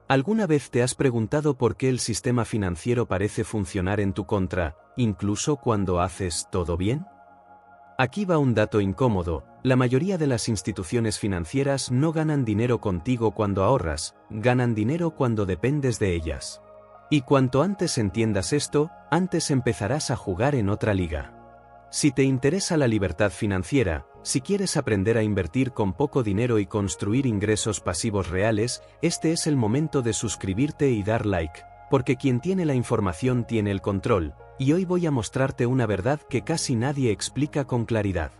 ¿Alguna vez te has preguntado por qué el sistema financiero parece funcionar en tu contra, incluso cuando haces todo bien? Aquí va un dato incómodo: la mayoría de las instituciones financieras no ganan dinero contigo cuando ahorras, ganan dinero cuando dependes de ellas. Y cuanto antes entiendas esto, antes empezarás a jugar en otra liga. Si te interesa la libertad financiera, si quieres aprender a invertir con poco dinero y construir ingresos pasivos reales, este es el momento de suscribirte y dar like, porque quien tiene la información tiene el control, y hoy voy a mostrarte una verdad que casi nadie explica con claridad.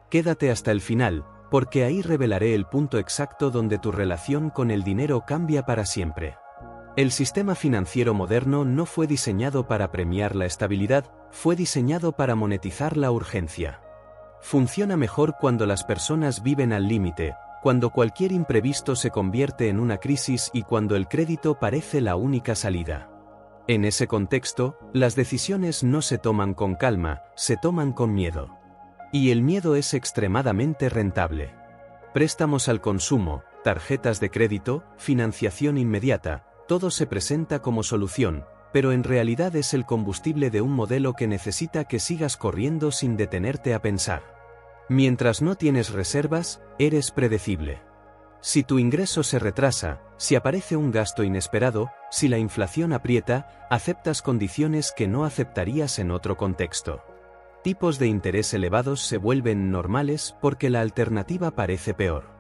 Quédate hasta el final, porque ahí revelaré el punto exacto donde tu relación con el dinero cambia para siempre. El sistema financiero moderno no fue diseñado para premiar la estabilidad, fue diseñado para monetizar la urgencia. Funciona mejor cuando las personas viven al límite, cuando cualquier imprevisto se convierte en una crisis y cuando el crédito parece la única salida. En ese contexto, las decisiones no se toman con calma, se toman con miedo. Y el miedo es extremadamente rentable. Préstamos al consumo, tarjetas de crédito, financiación inmediata, todo se presenta como solución, pero en realidad es el combustible de un modelo que necesita que sigas corriendo sin detenerte a pensar. Mientras no tienes reservas, eres predecible. Si tu ingreso se retrasa, si aparece un gasto inesperado, si la inflación aprieta, aceptas condiciones que no aceptarías en otro contexto. Tipos de interés elevados se vuelven normales porque la alternativa parece peor.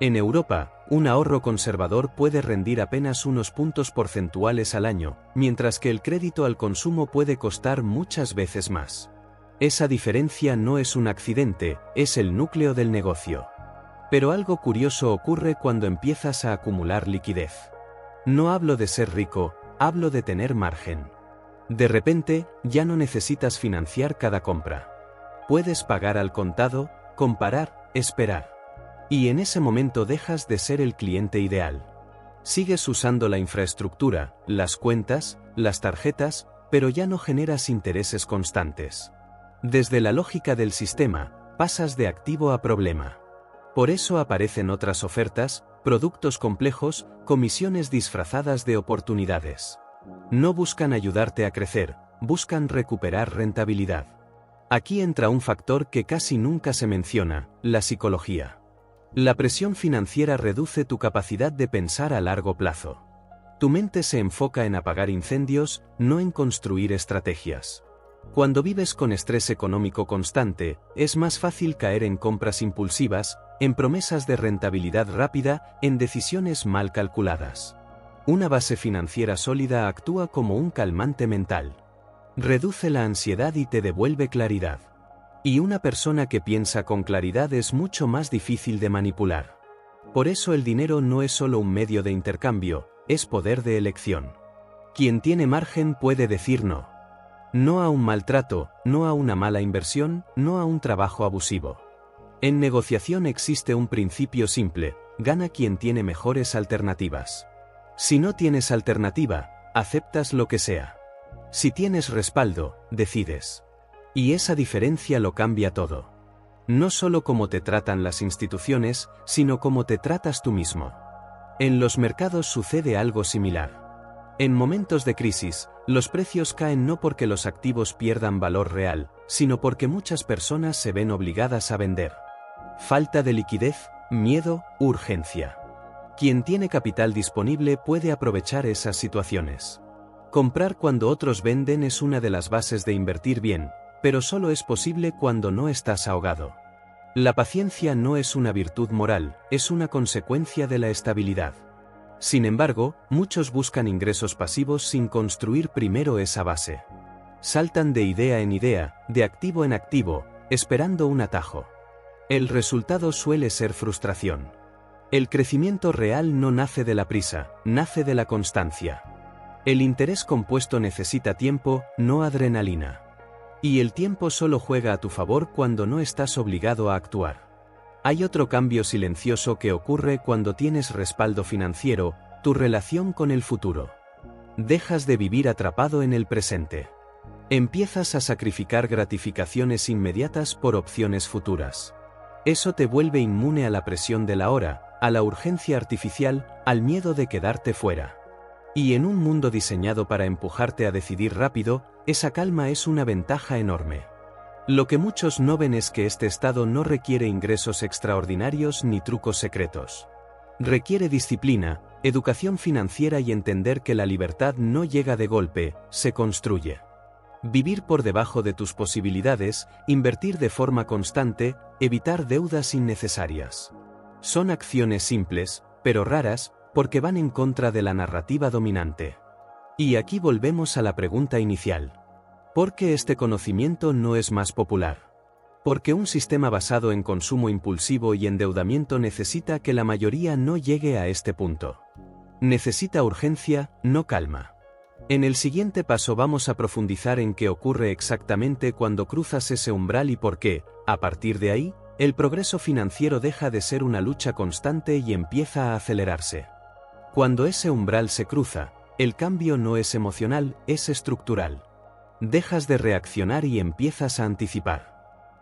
En Europa, un ahorro conservador puede rendir apenas unos puntos porcentuales al año, mientras que el crédito al consumo puede costar muchas veces más. Esa diferencia no es un accidente, es el núcleo del negocio. Pero algo curioso ocurre cuando empiezas a acumular liquidez. No hablo de ser rico, hablo de tener margen. De repente, ya no necesitas financiar cada compra. Puedes pagar al contado, comparar, esperar. Y en ese momento dejas de ser el cliente ideal. Sigues usando la infraestructura, las cuentas, las tarjetas, pero ya no generas intereses constantes. Desde la lógica del sistema, pasas de activo a problema. Por eso aparecen otras ofertas, productos complejos, comisiones disfrazadas de oportunidades. No buscan ayudarte a crecer, buscan recuperar rentabilidad. Aquí entra un factor que casi nunca se menciona: la psicología. La presión financiera reduce tu capacidad de pensar a largo plazo. Tu mente se enfoca en apagar incendios, no en construir estrategias. Cuando vives con estrés económico constante, es más fácil caer en compras impulsivas, en promesas de rentabilidad rápida, en decisiones mal calculadas. Una base financiera sólida actúa como un calmante mental. Reduce la ansiedad y te devuelve claridad. Y una persona que piensa con claridad es mucho más difícil de manipular. Por eso el dinero no es solo un medio de intercambio, es poder de elección. Quien tiene margen puede decir no. No a un maltrato, no a una mala inversión, no a un trabajo abusivo. En negociación existe un principio simple: gana quien tiene mejores alternativas. Si no tienes alternativa, aceptas lo que sea. Si tienes respaldo, decides. Y esa diferencia lo cambia todo. No solo cómo te tratan las instituciones, sino cómo te tratas tú mismo. En los mercados sucede algo similar. En momentos de crisis, los precios caen no porque los activos pierdan valor real, sino porque muchas personas se ven obligadas a vender. Falta de liquidez, miedo, urgencia. Quien tiene capital disponible puede aprovechar esas situaciones. Comprar cuando otros venden es una de las bases de invertir bien, pero solo es posible cuando no estás ahogado. La paciencia no es una virtud moral, es una consecuencia de la estabilidad. Sin embargo, muchos buscan ingresos pasivos sin construir primero esa base. Saltan de idea en idea, de activo en activo, esperando un atajo. El resultado suele ser frustración. El crecimiento real no nace de la prisa, nace de la constancia. El interés compuesto necesita tiempo, no adrenalina. Y el tiempo solo juega a tu favor cuando no estás obligado a actuar. Hay otro cambio silencioso que ocurre cuando tienes respaldo financiero: tu relación con el futuro. Dejas de vivir atrapado en el presente. Empiezas a sacrificar gratificaciones inmediatas por opciones futuras. Eso te vuelve inmune a la presión de la hora, a la urgencia artificial, al miedo de quedarte fuera. Y en un mundo diseñado para empujarte a decidir rápido, esa calma es una ventaja enorme. Lo que muchos no ven es que este estado no requiere ingresos extraordinarios ni trucos secretos. Requiere disciplina, educación financiera y entender que la libertad no llega de golpe, se construye. Vivir por debajo de tus posibilidades, invertir de forma constante, evitar deudas innecesarias. Son acciones simples, pero raras, porque van en contra de la narrativa dominante. Y aquí volvemos a la pregunta inicial. ¿Por qué este conocimiento no es más popular? Porque un sistema basado en consumo impulsivo y endeudamiento necesita que la mayoría no llegue a este punto. Necesita urgencia, no calma. En el siguiente paso vamos a profundizar en qué ocurre exactamente cuando cruzas ese umbral y por qué, a partir de ahí, el progreso financiero deja de ser una lucha constante y empieza a acelerarse. Cuando ese umbral se cruza, el cambio no es emocional, es estructural. Dejas de reaccionar y empiezas a anticipar.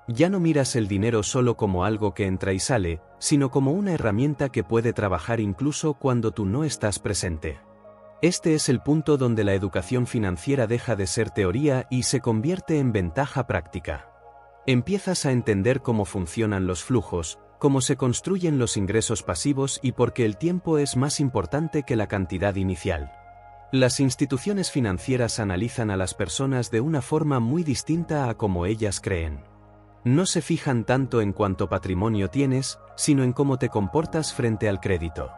Ya no miras el dinero solo como algo que entra y sale, sino como una herramienta que puede trabajar incluso cuando tú no estás presente. Este es el punto donde la educación financiera deja de ser teoría y se convierte en ventaja práctica. Empiezas a entender cómo funcionan los flujos, cómo se construyen los ingresos pasivos y por qué el tiempo es más importante que la cantidad inicial. Las instituciones financieras analizan a las personas de una forma muy distinta a como ellas creen. No se fijan tanto en cuánto patrimonio tienes, sino en cómo te comportas frente al crédito.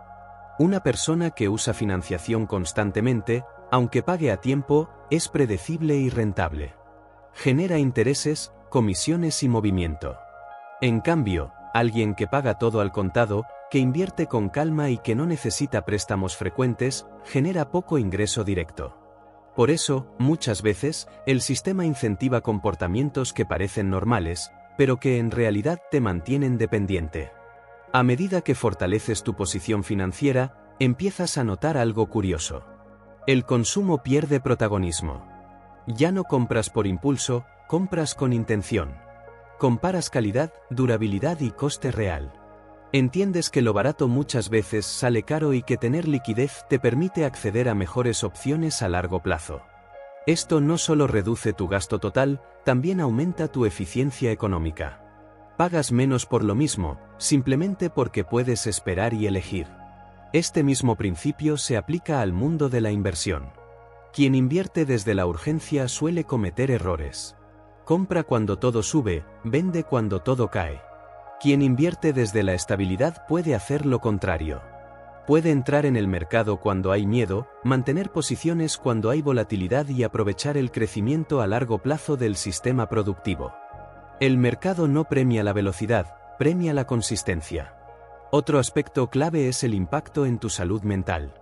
Una persona que usa financiación constantemente, aunque pague a tiempo, es predecible y rentable. Genera intereses, comisiones y movimiento. En cambio, alguien que paga todo al contado, que invierte con calma y que no necesita préstamos frecuentes, genera poco ingreso directo. Por eso, muchas veces, el sistema incentiva comportamientos que parecen normales, pero que en realidad te mantienen dependiente. A medida que fortaleces tu posición financiera, empiezas a notar algo curioso. El consumo pierde protagonismo. Ya no compras por impulso, compras con intención. Comparas calidad, durabilidad y coste real. Entiendes que lo barato muchas veces sale caro y que tener liquidez te permite acceder a mejores opciones a largo plazo. Esto no solo reduce tu gasto total, también aumenta tu eficiencia económica. Pagas menos por lo mismo, simplemente porque puedes esperar y elegir. Este mismo principio se aplica al mundo de la inversión. Quien invierte desde la urgencia suele cometer errores. Compra cuando todo sube, vende cuando todo cae. Quien invierte desde la estabilidad puede hacer lo contrario. Puede entrar en el mercado cuando hay miedo, mantener posiciones cuando hay volatilidad y aprovechar el crecimiento a largo plazo del sistema productivo. El mercado no premia la velocidad, premia la consistencia. Otro aspecto clave es el impacto en tu salud mental.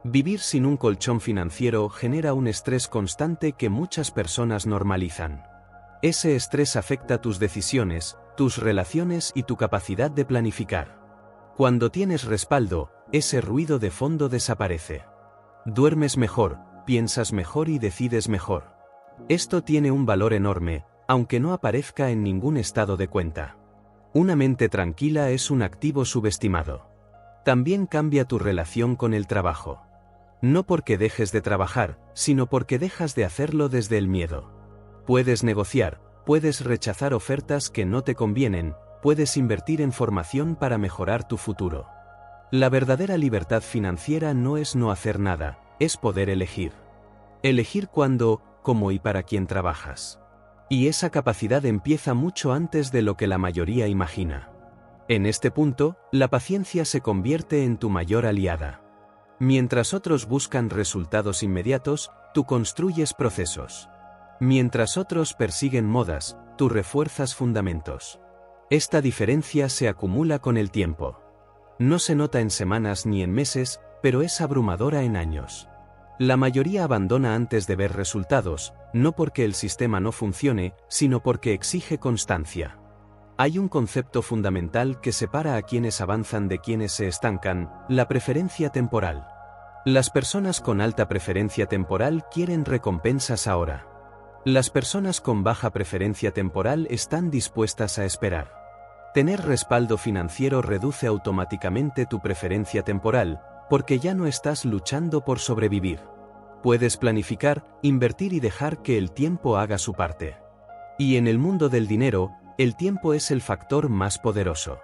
Vivir sin un colchón financiero genera un estrés constante que muchas personas normalizan. Ese estrés afecta tus decisiones, tus relaciones y tu capacidad de planificar. Cuando tienes respaldo, ese ruido de fondo desaparece. Duermes mejor, piensas mejor y decides mejor. Esto tiene un valor enorme, aunque no aparezca en ningún estado de cuenta. Una mente tranquila es un activo subestimado. También cambia tu relación con el trabajo. No porque dejes de trabajar, sino porque dejas de hacerlo desde el miedo. Puedes negociar, puedes rechazar ofertas que no te convienen, puedes invertir en formación para mejorar tu futuro. La verdadera libertad financiera no es no hacer nada, es poder elegir. Elegir cuándo, cómo y para quién trabajas. Y esa capacidad empieza mucho antes de lo que la mayoría imagina. En este punto, la paciencia se convierte en tu mayor aliada. Mientras otros buscan resultados inmediatos, tú construyes procesos. Mientras otros persiguen modas, tú refuerzas fundamentos. Esta diferencia se acumula con el tiempo. No se nota en semanas ni en meses, pero es abrumadora en años. La mayoría abandona antes de ver resultados, no porque el sistema no funcione, sino porque exige constancia. Hay un concepto fundamental que separa a quienes avanzan de quienes se estancan: la preferencia temporal. Las personas con alta preferencia temporal quieren recompensas ahora. Las personas con baja preferencia temporal están dispuestas a esperar. Tener respaldo financiero reduce automáticamente tu preferencia temporal, porque ya no estás luchando por sobrevivir. Puedes planificar, invertir y dejar que el tiempo haga su parte. Y en el mundo del dinero, el tiempo es el factor más poderoso.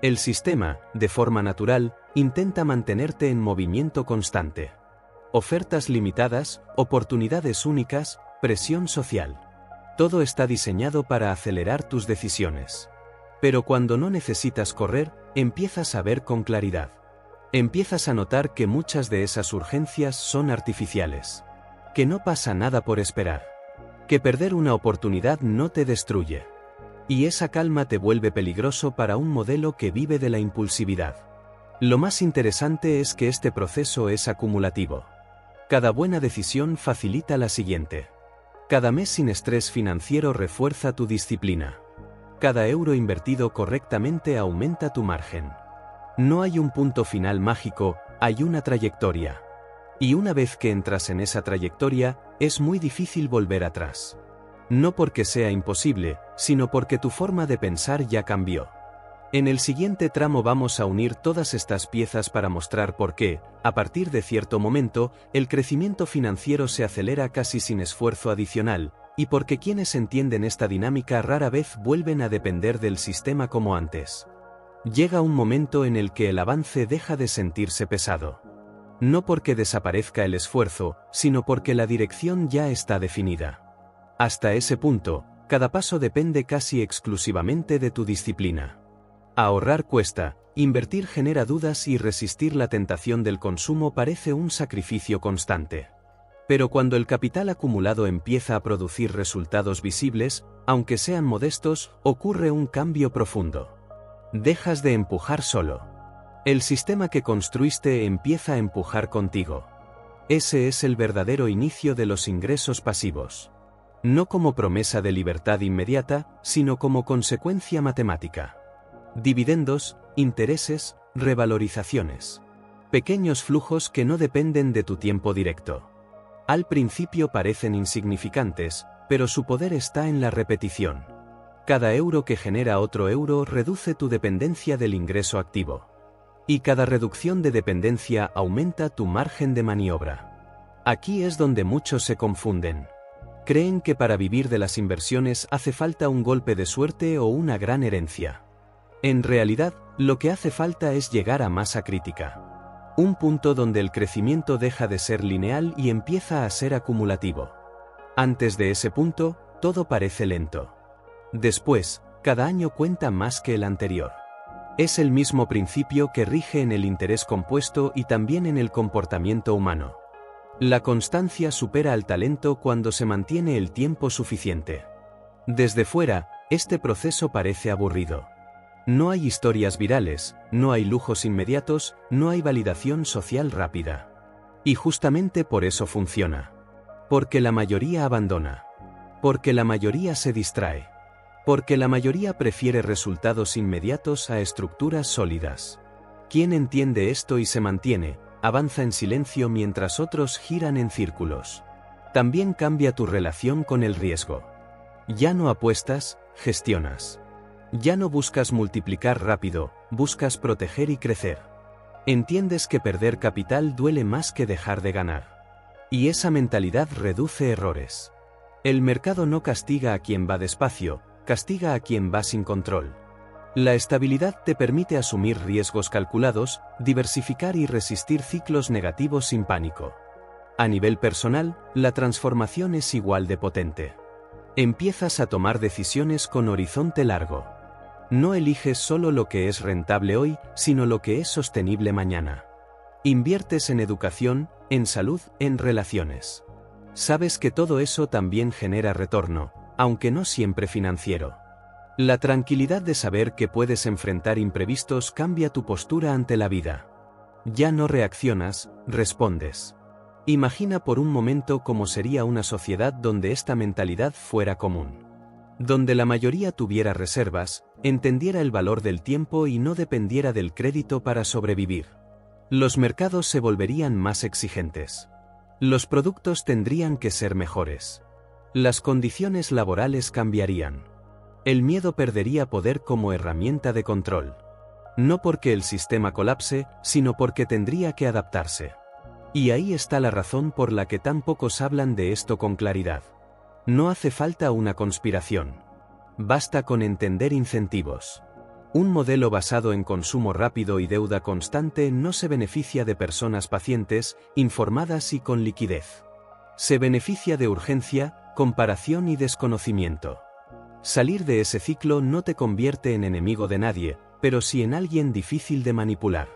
El sistema, de forma natural, intenta mantenerte en movimiento constante. Ofertas limitadas, oportunidades únicas, presión social. Todo está diseñado para acelerar tus decisiones. Pero cuando no necesitas correr, empiezas a ver con claridad. Empiezas a notar que muchas de esas urgencias son artificiales. Que no pasa nada por esperar. Que perder una oportunidad no te destruye. Y esa calma te vuelve peligroso para un modelo que vive de la impulsividad. Lo más interesante es que este proceso es acumulativo. Cada buena decisión facilita la siguiente. Cada mes sin estrés financiero refuerza tu disciplina. Cada euro invertido correctamente aumenta tu margen. No hay un punto final mágico, hay una trayectoria. Y una vez que entras en esa trayectoria, es muy difícil volver atrás. No porque sea imposible, sino porque tu forma de pensar ya cambió. En el siguiente tramo vamos a unir todas estas piezas para mostrar por qué, a partir de cierto momento, el crecimiento financiero se acelera casi sin esfuerzo adicional, y porque quienes entienden esta dinámica rara vez vuelven a depender del sistema como antes. Llega un momento en el que el avance deja de sentirse pesado. No porque desaparezca el esfuerzo, sino porque la dirección ya está definida. Hasta ese punto, cada paso depende casi exclusivamente de tu disciplina. Ahorrar cuesta, invertir genera dudas y resistir la tentación del consumo parece un sacrificio constante. Pero cuando el capital acumulado empieza a producir resultados visibles, aunque sean modestos, ocurre un cambio profundo. Dejas de empujar solo. El sistema que construiste empieza a empujar contigo. Ese es el verdadero inicio de los ingresos pasivos. No como promesa de libertad inmediata, sino como consecuencia matemática. Dividendos, intereses, revalorizaciones. Pequeños flujos que no dependen de tu tiempo directo. Al principio parecen insignificantes, pero su poder está en la repetición. Cada euro que genera otro euro reduce tu dependencia del ingreso activo. Y cada reducción de dependencia aumenta tu margen de maniobra. Aquí es donde muchos se confunden. Creen que para vivir de las inversiones hace falta un golpe de suerte o una gran herencia. En realidad, lo que hace falta es llegar a masa crítica. Un punto donde el crecimiento deja de ser lineal y empieza a ser acumulativo. Antes de ese punto, todo parece lento. Después, cada año cuenta más que el anterior. Es el mismo principio que rige en el interés compuesto y también en el comportamiento humano. La constancia supera al talento cuando se mantiene el tiempo suficiente. Desde fuera, este proceso parece aburrido. No hay historias virales, no hay lujos inmediatos, no hay validación social rápida. Y justamente por eso funciona. Porque la mayoría abandona. Porque la mayoría se distrae. Porque la mayoría prefiere resultados inmediatos a estructuras sólidas. Quien entiende esto y se mantiene, avanza en silencio mientras otros giran en círculos. También cambia tu relación con el riesgo. Ya no apuestas, gestionas. Ya no buscas multiplicar rápido, buscas proteger y crecer. Entiendes que perder capital duele más que dejar de ganar. Y esa mentalidad reduce errores. El mercado no castiga a quien va despacio, castiga a quien va sin control. La estabilidad te permite asumir riesgos calculados, diversificar y resistir ciclos negativos sin pánico. A nivel personal, la transformación es igual de potente. Empiezas a tomar decisiones con horizonte largo. No eliges solo lo que es rentable hoy, sino lo que es sostenible mañana. Inviertes en educación, en salud, en relaciones. Sabes que todo eso también genera retorno, aunque no siempre financiero. La tranquilidad de saber que puedes enfrentar imprevistos cambia tu postura ante la vida. Ya no reaccionas, respondes. Imagina por un momento cómo sería una sociedad donde esta mentalidad fuera común. Donde la mayoría tuviera reservas, entendiera el valor del tiempo y no dependiera del crédito para sobrevivir. Los mercados se volverían más exigentes. Los productos tendrían que ser mejores. Las condiciones laborales cambiarían. El miedo perdería poder como herramienta de control. No porque el sistema colapse, sino porque tendría que adaptarse. Y ahí está la razón por la que tan pocos hablan de esto con claridad. No hace falta una conspiración. Basta con entender incentivos. Un modelo basado en consumo rápido y deuda constante no se beneficia de personas pacientes, informadas y con liquidez. Se beneficia de urgencia, comparación y desconocimiento. Salir de ese ciclo no te convierte en enemigo de nadie, pero sí en alguien difícil de manipular.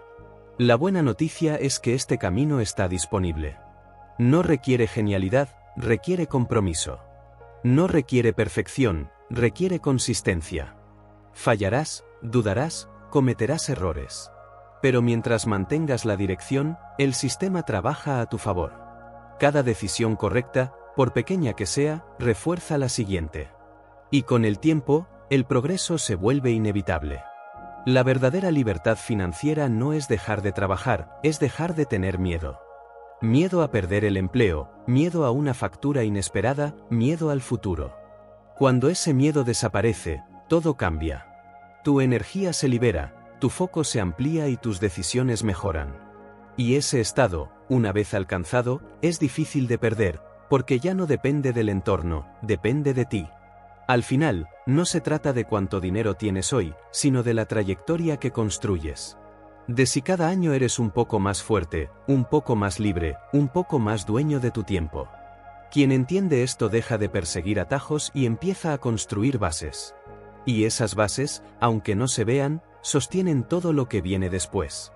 La buena noticia es que este camino está disponible. No requiere genialidad, requiere compromiso. No requiere perfección, requiere consistencia. Fallarás, dudarás, cometerás errores. Pero mientras mantengas la dirección, el sistema trabaja a tu favor. Cada decisión correcta, por pequeña que sea, refuerza la siguiente. Y con el tiempo, el progreso se vuelve inevitable. La verdadera libertad financiera no es dejar de trabajar, es dejar de tener miedo. Miedo a perder el empleo, miedo a una factura inesperada, miedo al futuro. Cuando ese miedo desaparece, todo cambia. Tu energía se libera, tu foco se amplía y tus decisiones mejoran. Y ese estado, una vez alcanzado, es difícil de perder, porque ya no depende del entorno, depende de ti. Al final, no se trata de cuánto dinero tienes hoy, sino de la trayectoria que construyes. De si cada año eres un poco más fuerte, un poco más libre, un poco más dueño de tu tiempo. Quien entiende esto deja de perseguir atajos y empieza a construir bases. Y esas bases, aunque no se vean, sostienen todo lo que viene después.